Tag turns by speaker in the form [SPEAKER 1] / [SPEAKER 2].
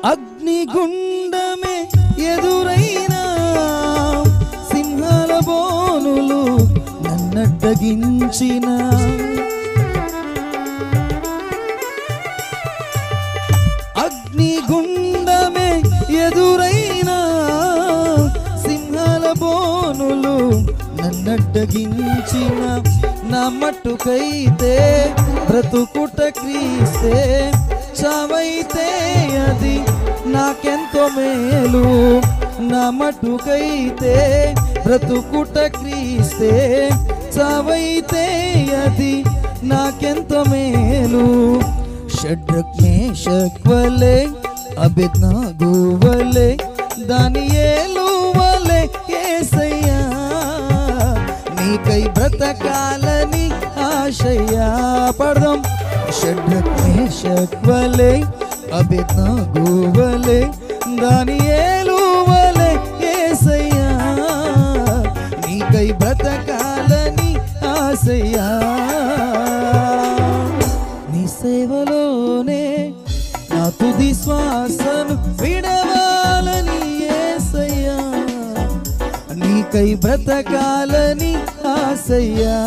[SPEAKER 1] అగ్నిగుండమే ఎదురైనా సింహాల బోనులు నన్నడ్డగించిన అగ్నిగుండమే ఎదురైనా సింహాల బోనులు నన్నడ్డగించిన నా మట్టుకైతే బ్రతుకుట క్రీస్తే చావైతే అది నాకెంతో మేలు నా మట్టుకైతే బ్రతుకుట క్రీస్తే చావైతే అది నాకెంతో మేలు షడ్రక్ మేషక్ వలె అబేద్నెగో వలె దానియేలు వలె యేసయ్యా నీకై బ్రతకాలని ఆశయ్యా పడదాం షడ్రక్ మేషక్ వలె అబేద్నెగో వలె దానియేలు వలె యేసయ్యా నీకై బ్రతకాలని ఆశయ్యా నీ సేవలోనే నా తుది శ్వాసను విడవాలని యేసయ్యా నీకై బ్రతకాలని ఆశయ్యా